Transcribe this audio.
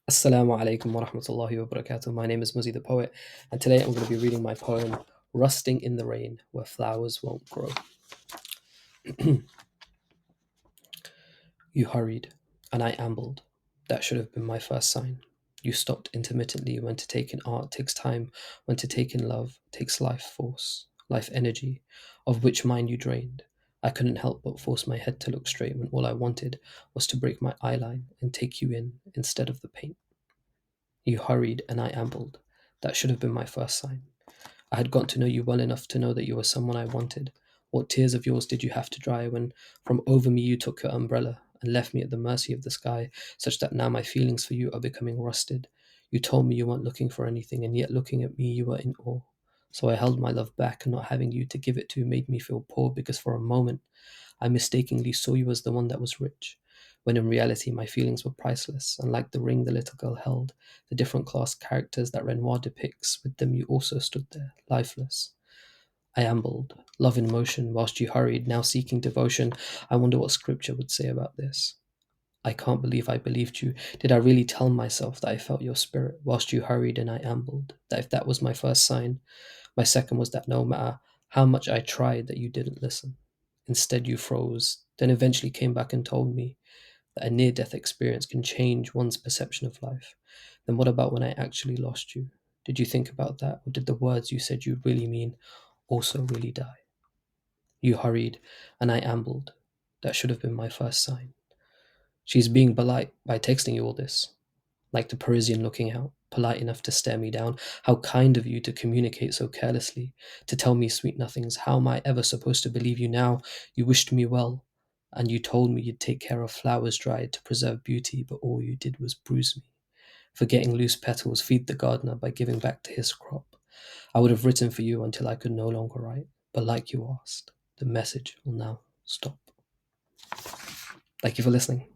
Assalamu alaikum wa rahmatullahi wa barakatuh. My name is Muzi the Poet, and today I'm going to be reading my poem, Rusting in the Rain, Where Flowers Won't Grow. You hurried, and I ambled. That should have been my first sign. You stopped intermittently when to take in art takes time, when to take in love takes life force, life energy, of which mine you drained. I couldn't help but force my head to look straight when all I wanted was to break my eyeline and take you in instead of the paint. You hurried, and I ambled. That should have been my first sign. I had got to know you well enough to know that you were someone I wanted. What tears of yours did you have to dry when from over me you took your umbrella and left me at the mercy of the sky, such that now my feelings for you are becoming rusted? You told me you weren't looking for anything, and yet looking at me you were in awe. So I held my love back, and not having you to give it to made me feel poor because for a moment I mistakenly saw you as the one that was rich, when in reality my feelings were priceless, and like the ring the little girl held, the different class characters that Renoir depicts, with them you also stood there, lifeless. I ambled, love in motion, whilst you hurried, now seeking devotion. I wonder what scripture would say about this. I can't believe I believed you. Did I really tell myself that I felt your spirit, whilst you hurried and I ambled? That if that was my first sign, my second was that no matter how much I tried, that you didn't listen. Instead, you froze, then eventually came back and told me that a near death experience can change one's perception of life. Then what about when I actually lost you? Did you think about that, or did the words you said you really mean also really die? You hurried, and I ambled. That should have been my first sign. She's being polite by texting you all this, like the Parisian looking out, polite enough to stare me down. How kind of you to communicate so carelessly, to tell me sweet nothings. How am I ever supposed to believe you now? You wished me well, and you told me you'd take care of flowers dried to preserve beauty, but all you did was bruise me. Forgetting loose petals, feed the gardener by giving back to his crop. I would have written for you until I could no longer write, but like you asked, the message will now stop. Thank you for listening.